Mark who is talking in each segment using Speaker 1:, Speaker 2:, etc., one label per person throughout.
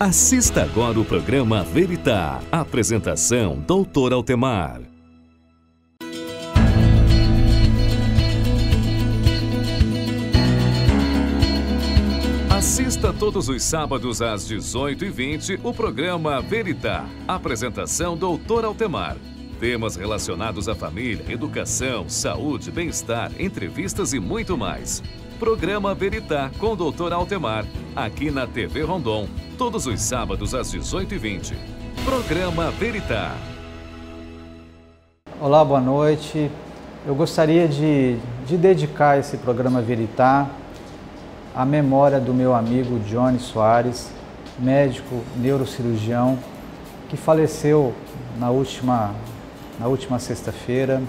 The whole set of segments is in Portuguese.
Speaker 1: Assista agora o programa Veritá. Apresentação, Dr. Altemar. Assista todos os sábados às 18h20 o programa Veritá. Apresentação, Dr. Altemar. Temas relacionados à família, educação, saúde, bem-estar, entrevistas e muito mais. Programa Veritá com Dr. Altemar, aqui na TV Rondon, todos os sábados às 18h20. Programa Veritá.
Speaker 2: Olá, boa noite. Eu gostaria de dedicar esse programa Veritá à memória do meu amigo Johnny Soares, médico neurocirurgião, que faleceu na última sexta-feira,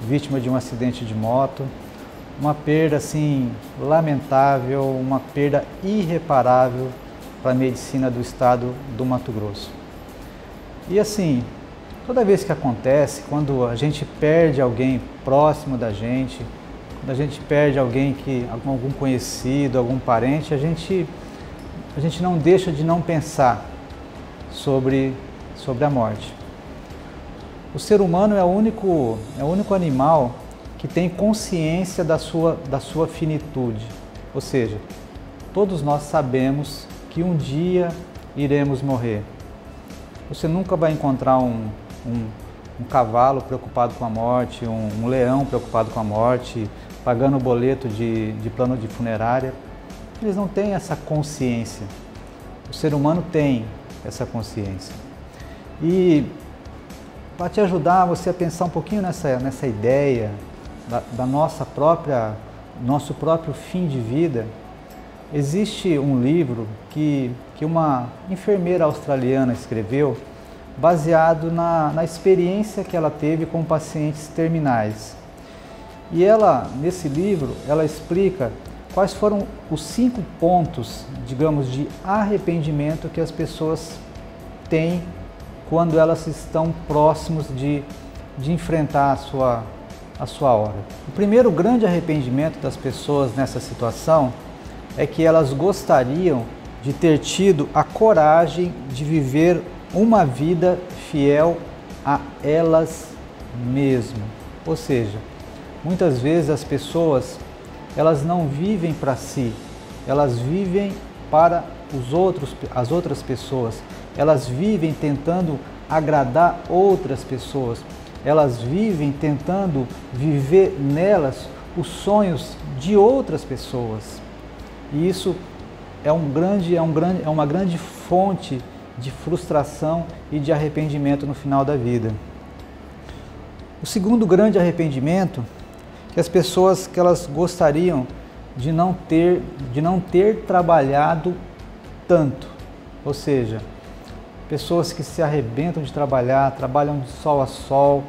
Speaker 2: vítima de um acidente de moto. Uma perda assim lamentável, uma perda irreparável para a medicina do estado do Mato Grosso. E assim, toda vez que acontece, quando a gente perde alguém próximo da gente, quando a gente perde alguém algum conhecido, algum parente, a gente não deixa de não pensar sobre a morte. O ser humano é o único animal que tem consciência da sua finitude. Ou seja, todos nós sabemos que um dia iremos morrer. Você nunca vai encontrar um cavalo preocupado com a morte, um leão preocupado com a morte, pagando boleto de plano de funerária. Eles não têm essa consciência. O ser humano tem essa consciência. E para te ajudar você a pensar um pouquinho nessa ideia nosso próprio fim de vida, existe um livro que uma enfermeira australiana escreveu, baseado na experiência que ela teve com pacientes terminais. E nesse livro, ela explica quais foram os 5 pontos, digamos, de arrependimento que as pessoas têm quando elas estão próximos de enfrentar a sua hora. O primeiro grande arrependimento das pessoas nessa situação é que elas gostariam de ter tido a coragem de viver uma vida fiel a elas mesmas. Ou seja, muitas vezes as pessoas, elas não vivem para si, elas vivem para as outras pessoas, elas vivem tentando agradar outras pessoas, elas vivem tentando viver nelas os sonhos de outras pessoas. E isso é uma grande fonte de frustração e de arrependimento no final da vida. O segundo grande arrependimento que as pessoas que elas gostariam de não ter trabalhado tanto, ou seja, pessoas que se arrebentam de trabalhar, trabalham de sol a sol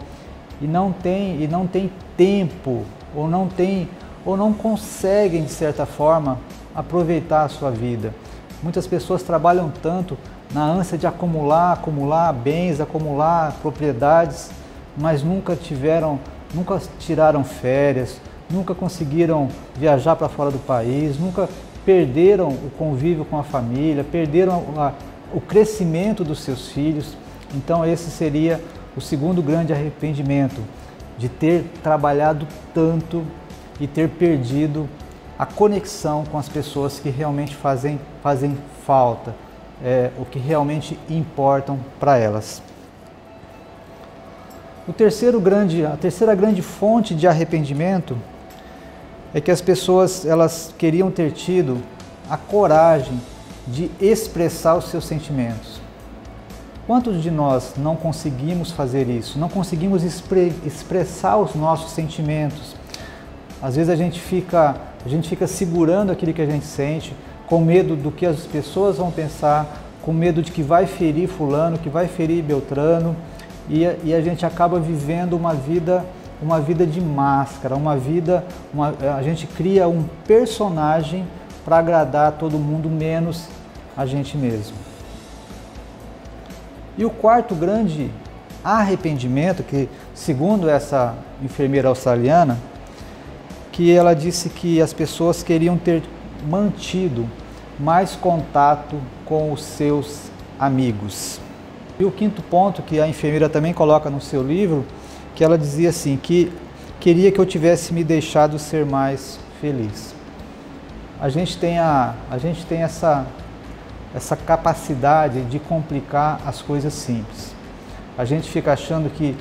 Speaker 2: e não tem tempo ou não conseguem de certa forma aproveitar a sua vida. Muitas pessoas trabalham tanto na ânsia de acumular bens, acumular propriedades, mas nunca tiraram férias, nunca conseguiram viajar para fora do país, nunca perderam o convívio com a família, perderam o crescimento dos seus filhos. Então esse seria o segundo grande arrependimento, de ter trabalhado tanto e ter perdido a conexão com as pessoas que realmente fazem falta, o que realmente importam para elas. A terceira grande fonte de arrependimento é que as pessoas elas queriam ter tido a coragem de expressar os seus sentimentos. Quantos de nós não conseguimos fazer isso? Não conseguimos expressar os nossos sentimentos. Às vezes a gente fica segurando aquilo que a gente sente, com medo do que as pessoas vão pensar, com medo de que vai ferir fulano, que vai ferir Beltrano, e a gente acaba vivendo uma vida de máscara, a gente cria um personagem para agradar todo mundo, menos a gente mesmo. E o quarto grande arrependimento, que segundo essa enfermeira australiana, que ela disse que as pessoas queriam ter mantido mais contato com os seus amigos. E o quinto ponto que a enfermeira também coloca no seu livro, que ela dizia assim, que queria que eu tivesse me deixado ser mais feliz. A gente tem essa capacidade de complicar as coisas simples. A gente fica achando que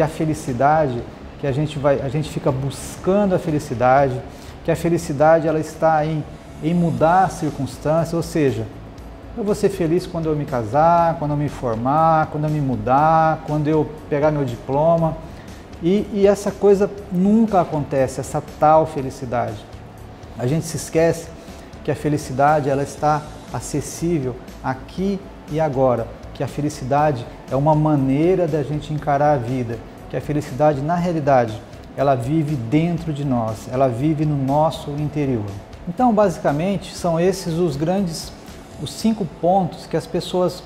Speaker 2: a felicidade, que a gente fica buscando a felicidade, que a felicidade ela está em mudar as circunstâncias, ou seja, eu vou ser feliz quando eu me casar, quando eu me formar, quando eu me mudar, quando eu pegar meu diploma. E essa coisa nunca acontece, essa tal felicidade. A gente se esquece que a felicidade ela está acessível aqui e agora, que a felicidade é uma maneira da gente encarar a vida, que a felicidade, na realidade, ela vive dentro de nós, ela vive no nosso interior. Então, basicamente, são esses os 5 pontos que as pessoas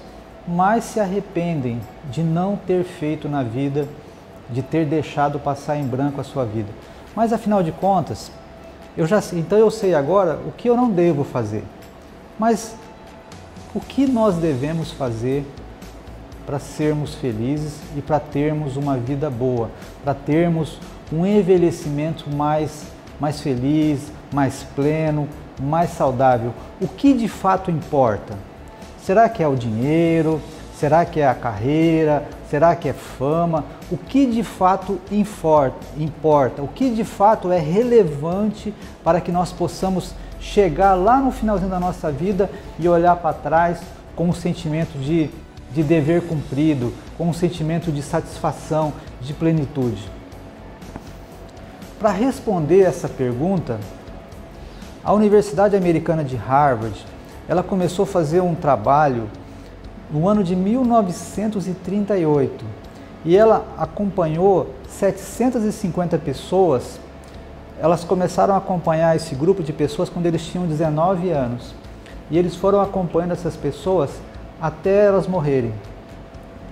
Speaker 2: mais se arrependem de não ter feito na vida, de ter deixado passar em branco a sua vida. Mas, afinal de contas, então eu sei agora o que eu não devo fazer. Mas o que nós devemos fazer para sermos felizes e para termos uma vida boa, para termos um envelhecimento mais feliz, mais pleno, mais saudável? O que de fato importa? Será que é o dinheiro? Será que é a carreira? Será que é fama? O que de fato importa? O que de fato é relevante para que nós possamos chegar lá no finalzinho da nossa vida e olhar para trás com um sentimento de dever cumprido, com um sentimento de satisfação, de plenitude? Para responder essa pergunta, a Universidade Americana de Harvard, ela começou a fazer um trabalho no ano de 1938 e ela acompanhou 750 pessoas. Elas começaram a acompanhar esse grupo de pessoas quando eles tinham 19 anos e eles foram acompanhando essas pessoas até elas morrerem.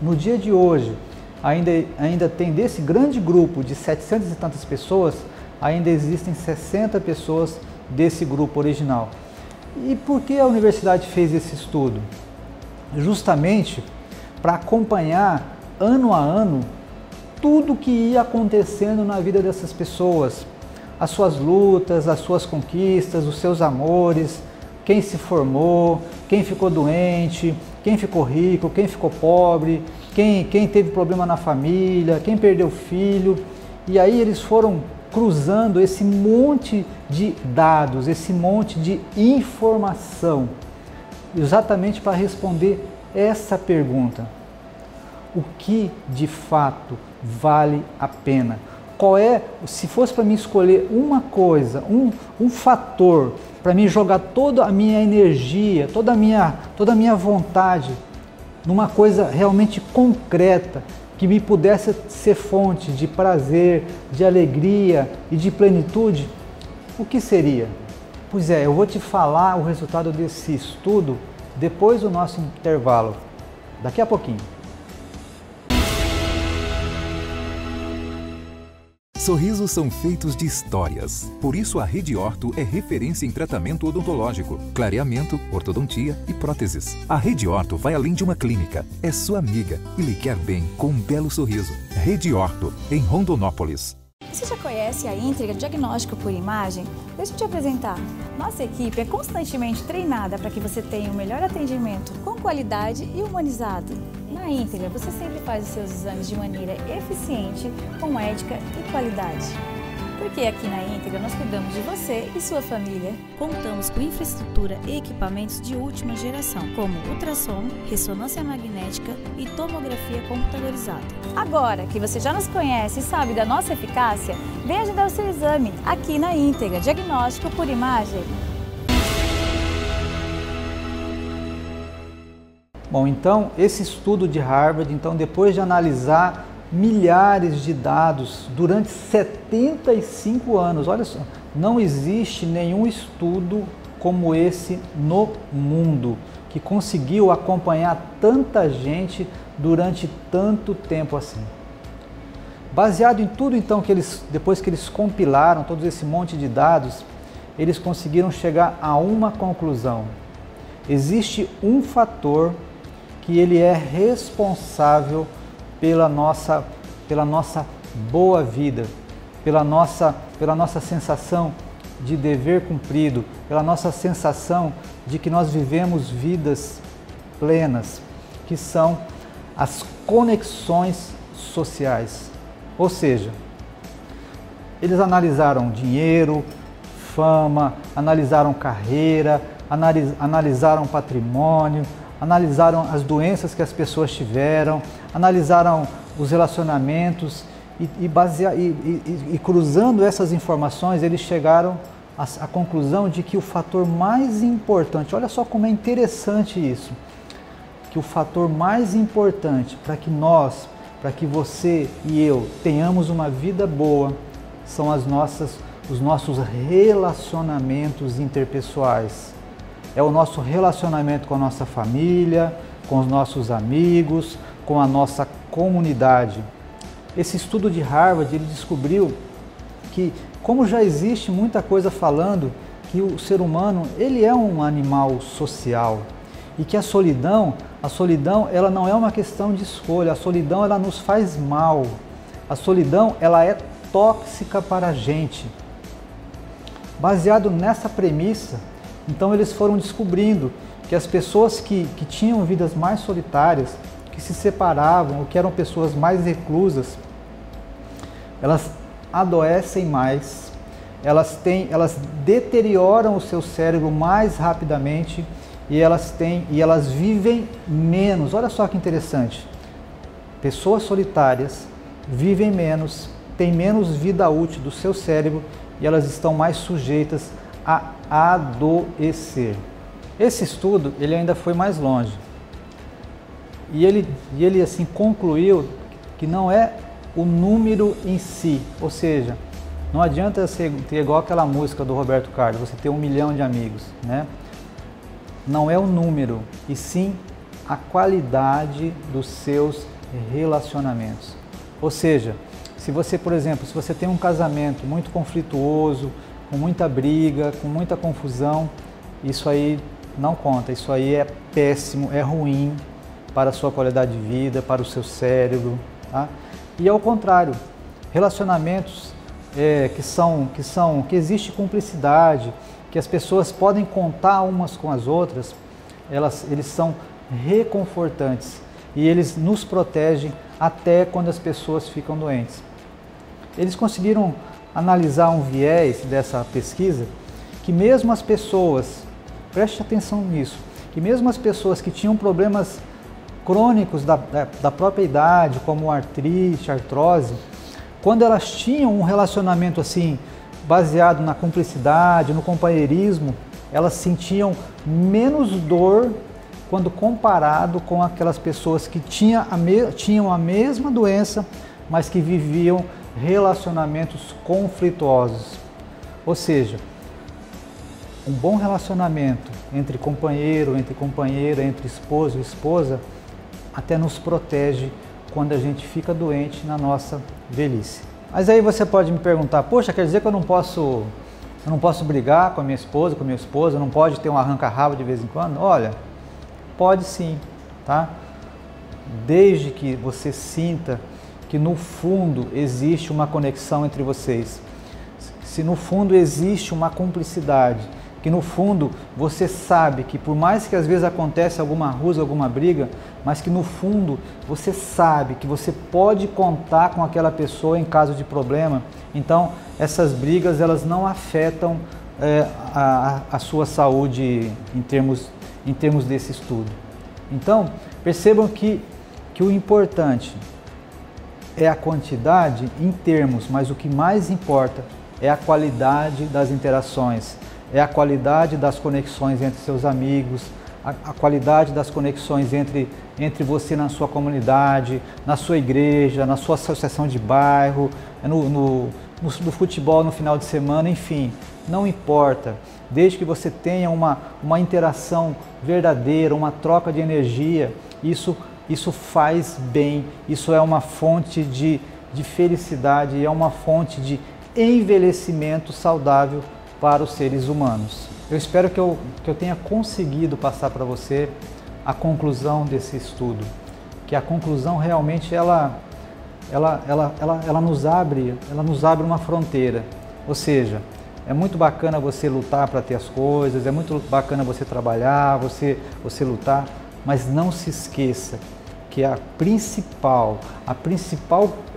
Speaker 2: No dia de hoje, ainda tem desse grande grupo de 700 e tantas pessoas, ainda existem 60 pessoas desse grupo original. E por que a universidade fez esse estudo? Justamente para acompanhar ano a ano tudo que ia acontecendo na vida dessas pessoas, as suas lutas, as suas conquistas, os seus amores, quem se formou, quem ficou doente, quem ficou rico, quem ficou pobre, quem teve problema na família, quem perdeu filho. E aí eles foram cruzando esse monte de dados, esse monte de informação, exatamente para responder essa pergunta: o que de fato vale a pena? Qual é, se fosse para mim escolher uma coisa, um fator para mim jogar toda a minha energia, toda a minha vontade numa coisa realmente concreta, que me pudesse ser fonte de prazer, de alegria e de plenitude, o que seria? Pois é, eu vou te falar o resultado desse estudo depois do nosso intervalo, daqui a pouquinho.
Speaker 3: Sorrisos são feitos de histórias. Por isso a Rede Orto é referência em tratamento odontológico, clareamento, ortodontia e próteses. A Rede Orto vai além de uma clínica. É sua amiga e lhe quer bem com um belo sorriso. Rede Orto, em Rondonópolis.
Speaker 4: Você já conhece a Íntegra Diagnóstico por Imagem? Deixa eu te apresentar. Nossa equipe é constantemente treinada para que você tenha o melhor atendimento com qualidade e humanizado. Na Íntegra, você sempre faz os seus exames de maneira eficiente, com ética e qualidade. Porque aqui na Íntegra nós cuidamos de você e sua família.
Speaker 5: Contamos com infraestrutura e equipamentos de última geração, como ultrassom, ressonância magnética e tomografia computadorizada.
Speaker 4: Agora que você já nos conhece e sabe da nossa eficácia, venha agendar o seu exame aqui na Íntegra Diagnóstico por Imagem.
Speaker 2: Bom, então esse estudo de Harvard, depois de analisar milhares de dados durante 75 anos, olha só, não existe nenhum estudo como esse no mundo, que conseguiu acompanhar tanta gente durante tanto tempo assim. Baseado em tudo então que depois que eles compilaram todo esse monte de dados, eles conseguiram chegar a uma conclusão: existe um fator que ele é responsável pela nossa boa vida, pela nossa sensação de dever cumprido, pela nossa sensação de que nós vivemos vidas plenas, que são as conexões sociais. Ou seja, eles analisaram dinheiro, fama, analisaram carreira, analisaram patrimônio, analisaram as doenças que as pessoas tiveram, analisaram os relacionamentos e cruzando essas informações, eles chegaram à conclusão de que o fator mais importante, olha só como é interessante isso, que o fator mais importante para que você e eu tenhamos uma vida boa, são os nossos relacionamentos interpessoais. É o nosso relacionamento com a nossa família, com os nossos amigos, com a nossa comunidade. Esse estudo de Harvard, ele descobriu que, como já existe muita coisa falando que o ser humano, ele é um animal social e que a solidão ela não é uma questão de escolha, a solidão ela nos faz mal, a solidão ela é tóxica para a gente. Baseado nessa premissa, então eles foram descobrindo que as pessoas que tinham vidas mais solitárias, que se separavam ou que eram pessoas mais reclusas, elas adoecem mais, elas deterioram o seu cérebro mais rapidamente e elas vivem menos. Olha só que interessante. Pessoas solitárias vivem menos, têm menos vida útil do seu cérebro e elas estão mais sujeitas a adoecer. Esse estudo ele ainda foi mais longe e ele assim concluiu que não é o número em si, ou seja, não adianta ser igual aquela música do Roberto Carlos, você ter 1 milhão de amigos, né? Não é o número, e sim a qualidade dos seus relacionamentos. Ou seja, se você, por exemplo, se você tem um casamento muito conflituoso, com muita briga, com muita confusão, isso aí não conta, isso aí é péssimo, é ruim para a sua qualidade de vida, para o seu cérebro, tá? E ao contrário, relacionamentos que existe cumplicidade, que as pessoas podem contar umas com as outras, eles são reconfortantes e eles nos protegem até quando as pessoas ficam doentes. Eles conseguiram analisar um viés dessa pesquisa, que mesmo as pessoas, preste atenção nisso, que mesmo as pessoas que tinham problemas crônicos da própria idade, como artrite, artrose, quando elas tinham um relacionamento assim, baseado na cumplicidade, no companheirismo, elas sentiam menos dor quando comparado com aquelas pessoas que tinham a mesma doença, mas que viviam relacionamentos conflituosos. Ou seja, um bom relacionamento entre companheiro, entre companheira, entre esposo e esposa, até nos protege quando a gente fica doente na nossa velhice. Mas aí você pode me perguntar, poxa, quer dizer que eu não posso brigar com a minha esposa, com o meu esposo, não pode ter um arranca-rabo de vez em quando? Olha, pode sim, tá? Desde que você sinta que no fundo existe uma conexão entre vocês, se no fundo existe uma cumplicidade, que no fundo você sabe que por mais que às vezes aconteça alguma rusga, alguma briga, mas que no fundo você sabe que você pode contar com aquela pessoa em caso de problema, então essas brigas elas não afetam a sua saúde em termos desse estudo. Então percebam que o importante é a quantidade em termos, mas o que mais importa é a qualidade das interações, é a qualidade das conexões entre seus amigos, a qualidade das conexões entre você na sua comunidade, na sua igreja, na sua associação de bairro, no futebol no final de semana, enfim, não importa. Desde que você tenha uma interação verdadeira, uma troca de energia, isso faz bem, isso é uma fonte de felicidade, é uma fonte de envelhecimento saudável para os seres humanos. Eu espero que eu tenha conseguido passar para você a conclusão desse estudo, que a conclusão realmente ela nos abre uma fronteira, ou seja, é muito bacana você lutar para ter as coisas, é muito bacana você trabalhar, você lutar, mas não se esqueça que a principal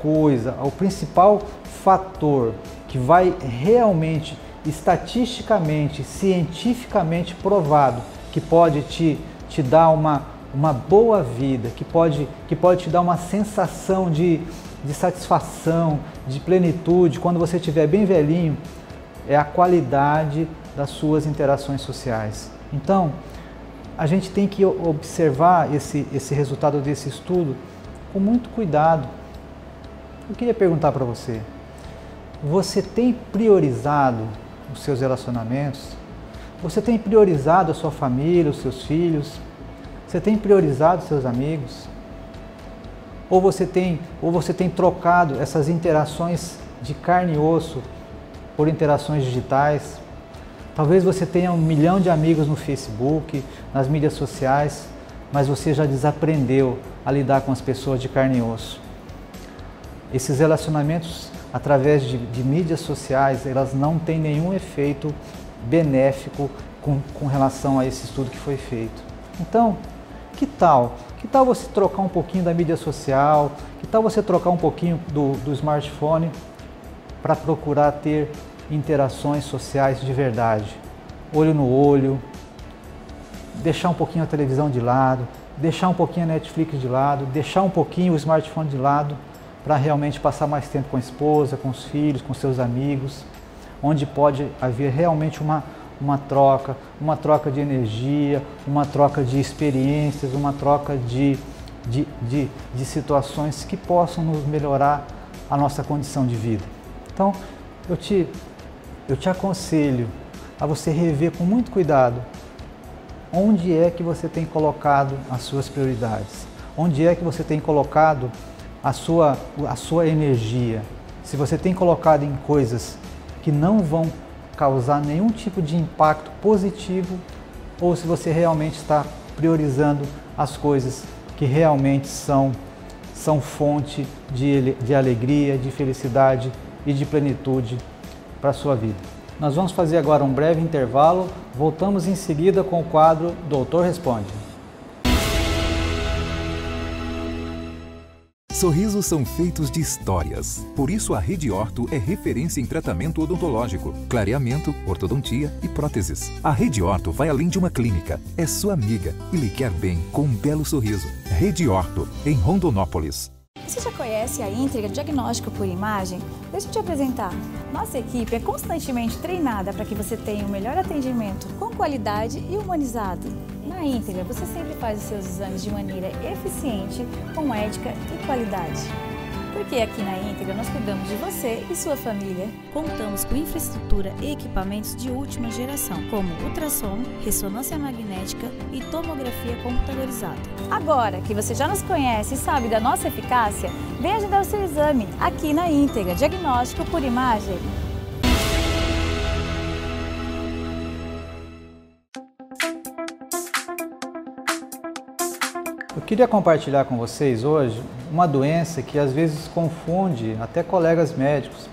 Speaker 2: coisa, o principal fator que vai realmente, estatisticamente, cientificamente provado, que pode te dar uma boa vida, que pode te dar uma sensação de satisfação, de plenitude, quando você estiver bem velhinho, é a qualidade das suas interações sociais. Então, a gente tem que observar esse resultado desse estudo com muito cuidado. Eu queria perguntar para você, você tem priorizado os seus relacionamentos? Você tem priorizado a sua família, os seus filhos? Você tem priorizado os seus amigos? Ou você tem trocado essas interações de carne e osso por interações digitais? Talvez você tenha 1 milhão de amigos no Facebook, nas mídias sociais, mas você já desaprendeu a lidar com as pessoas de carne e osso. Esses relacionamentos, através de mídias sociais, elas não têm nenhum efeito benéfico com relação a esse estudo que foi feito. Então, que tal você trocar um pouquinho da mídia social, que tal você trocar um pouquinho do smartphone para procurar ter interações sociais de verdade, olho no olho, deixar um pouquinho a televisão de lado, deixar um pouquinho a Netflix de lado, deixar um pouquinho o smartphone de lado para realmente passar mais tempo com a esposa, com os filhos, com seus amigos, onde pode haver realmente uma troca de energia, uma troca de experiências, uma troca de situações que possam nos melhorar a nossa condição de vida. Então, eu te aconselho a você rever com muito cuidado onde é que você tem colocado as suas prioridades, onde é que você tem colocado a sua energia. Se você tem colocado em coisas que não vão causar nenhum tipo de impacto positivo, ou se você realmente está priorizando as coisas que realmente são fonte de alegria, de felicidade e de plenitude para a sua vida. Nós vamos fazer agora um breve intervalo, voltamos em seguida com o quadro Doutor Responde.
Speaker 3: Sorrisos são feitos de histórias. Por isso a Rede Orto é referência em tratamento odontológico, clareamento, ortodontia e próteses. A Rede Orto vai além de uma clínica. É sua amiga e lhe quer bem com um belo sorriso. Rede Orto, em Rondonópolis.
Speaker 4: Você já conhece a Íntegra Diagnóstico por Imagem? Deixa eu te apresentar. Nossa equipe é constantemente treinada para que você tenha o melhor atendimento com qualidade e humanizado. Na Íntegra, você sempre faz os seus exames de maneira eficiente, com ética e qualidade. Porque aqui na Íntegra nós cuidamos de você e sua família.
Speaker 5: Contamos com infraestrutura e equipamentos de última geração, como ultrassom, ressonância magnética e tomografia computadorizada.
Speaker 4: Agora que você já nos conhece e sabe da nossa eficácia, venha agendar o seu exame aqui na Íntegra Diagnóstico por Imagem.
Speaker 2: Eu queria compartilhar com vocês hoje uma doença que às vezes confunde até colegas médicos,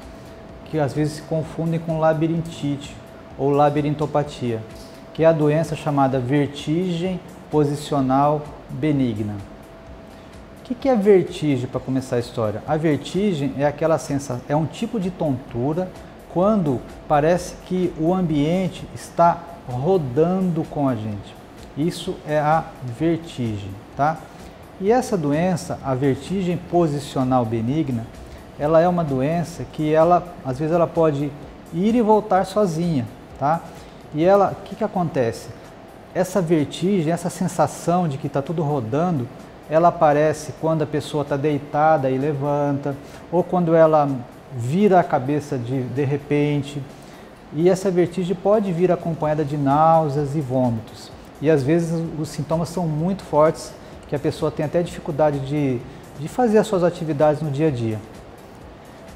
Speaker 2: que às vezes se confundem com labirintite ou labirintopatia, que é a doença chamada vertigem posicional benigna. O que é vertigem, para começar a história? A vertigem é aquela sensação, é um tipo de tontura quando parece que o ambiente está rodando com a gente. Isso é a vertigem, tá? E essa doença, a vertigem posicional benigna, ela é uma doença que às vezes ela pode ir e voltar sozinha, tá? E o que acontece? Essa vertigem, essa sensação de que está tudo rodando, ela aparece quando a pessoa está deitada e levanta, ou quando ela vira a cabeça de repente. E essa vertigem pode vir acompanhada de náuseas e vômitos. E às vezes os sintomas são muito fortes, que a pessoa tem até dificuldade de fazer as suas atividades no dia a dia.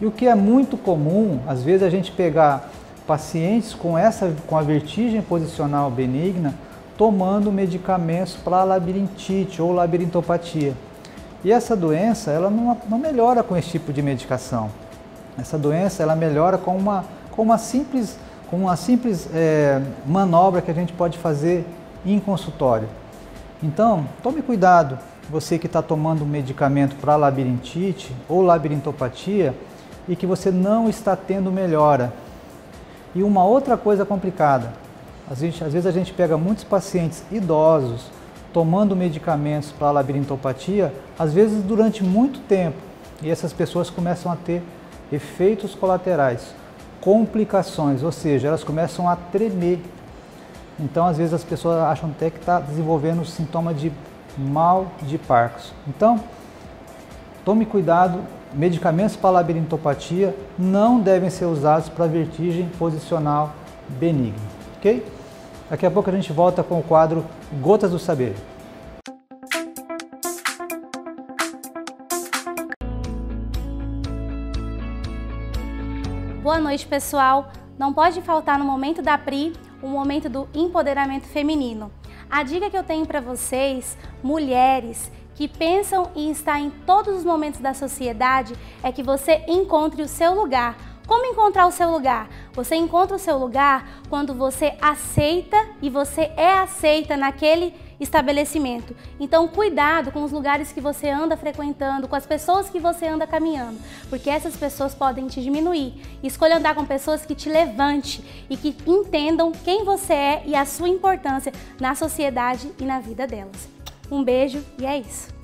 Speaker 2: E o que é muito comum, às vezes a gente pegar pacientes com a vertigem posicional benigna tomando medicamentos para labirintite ou labirintopatia. E essa doença ela não melhora com esse tipo de medicação. Essa doença ela melhora com uma simples manobra que a gente pode fazer em consultório. Então, tome cuidado, você que está tomando medicamento para labirintite ou labirintopatia e que você não está tendo melhora. E uma outra coisa complicada, às vezes a gente pega muitos pacientes idosos tomando medicamentos para labirintopatia, às vezes durante muito tempo, e essas pessoas começam a ter efeitos colaterais, complicações, ou seja, elas começam a tremer. Então, às vezes as pessoas acham até que está desenvolvendo sintoma de mal de Parkinson. Então, tome cuidado, medicamentos para labirintopatia não devem ser usados para vertigem posicional benigna, ok? Daqui a pouco a gente volta com o quadro Gotas do Saber.
Speaker 6: Boa noite, pessoal! Não pode faltar no momento da PRI o momento do empoderamento feminino. A dica que eu tenho para vocês, mulheres que pensam em estar em todos os momentos da sociedade, é que você encontre o seu lugar. Como encontrar o seu lugar? Você encontra o seu lugar quando você aceita e você é aceita naquele estabelecimento. Então, cuidado com os lugares que você anda frequentando, com as pessoas que você anda caminhando, porque essas pessoas podem te diminuir. Escolha andar com pessoas que te levante e que entendam quem você é e a sua importância na sociedade e na vida delas. Um beijo e é isso.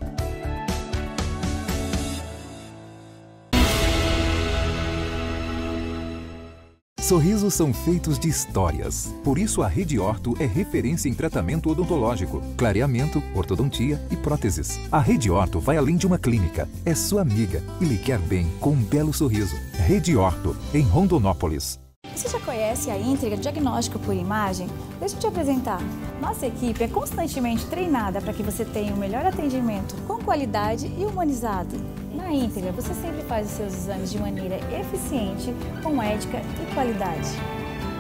Speaker 3: Sorrisos são feitos de histórias. Por isso a Rede Orto é referência em tratamento odontológico, clareamento, ortodontia e próteses. A Rede Orto vai além de uma clínica. É sua amiga e lhe quer bem com um belo sorriso. Rede Orto, em Rondonópolis.
Speaker 4: Você já conhece a Íntegra Diagnóstico por Imagem? Deixa eu te apresentar. Nossa equipe é constantemente treinada para que você tenha o melhor atendimento com qualidade e humanizado. Na Íntegra, você sempre faz os seus exames de maneira eficiente, com ética e qualidade.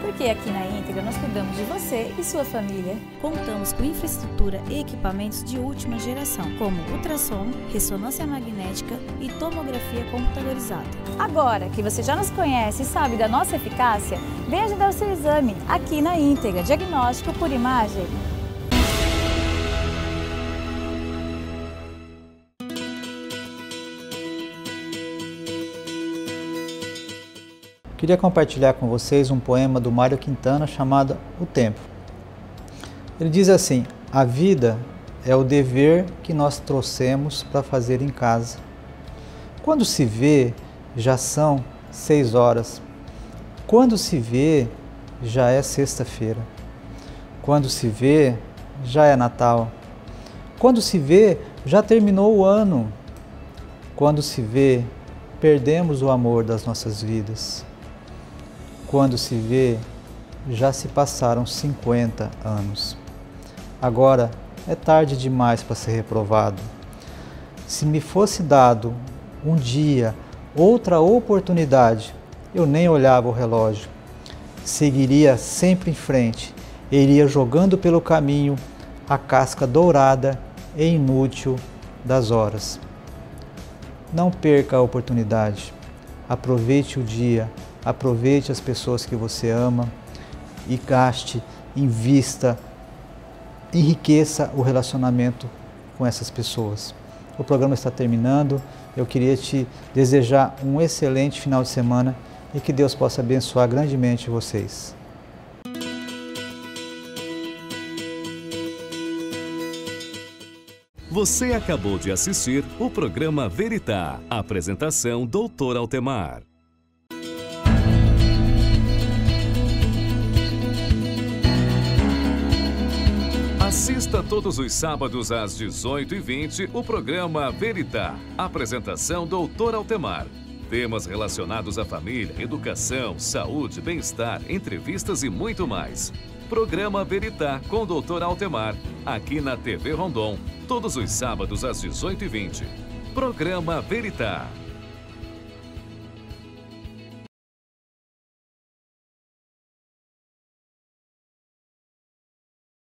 Speaker 4: Porque aqui na Íntegra nós cuidamos de você e sua família.
Speaker 5: Contamos com infraestrutura e equipamentos de última geração, como ultrassom, ressonância magnética e tomografia computadorizada.
Speaker 4: Agora que você já nos conhece e sabe da nossa eficácia, venha agendar o seu exame aqui na Íntegra Diagnóstico por Imagem.
Speaker 2: Queria compartilhar com vocês um poema do Mário Quintana chamado O Tempo. Ele diz assim: a vida é o dever que nós trouxemos para fazer em casa. Quando se vê, já são 6 horas. Quando se vê, já é sexta-feira. Quando se vê, já é Natal. Quando se vê, já terminou o ano. Quando se vê, perdemos o amor das nossas vidas. Quando se vê, já se passaram 50 anos. Agora é tarde demais para ser reprovado. Se me fosse dado um dia, outra oportunidade, eu nem olhava o relógio. Seguiria sempre em frente, iria jogando pelo caminho a casca dourada e inútil das horas. Não perca a oportunidade. Aproveite o dia. Aproveite as pessoas que você ama e gaste, invista, enriqueça o relacionamento com essas pessoas. O programa está terminando, eu queria te desejar um excelente final de semana e que Deus possa abençoar grandemente vocês.
Speaker 1: Você acabou de assistir o programa Veritá. Apresentação Dr. Altemar. Assista todos os sábados às 18h20 o programa Veritá. Apresentação Dr. Altemar. Temas relacionados à família, educação, saúde, bem-estar, entrevistas e muito mais. Programa Veritá com Dr. Altemar, aqui na TV Rondon, todos os sábados às 18h20. Programa Veritá.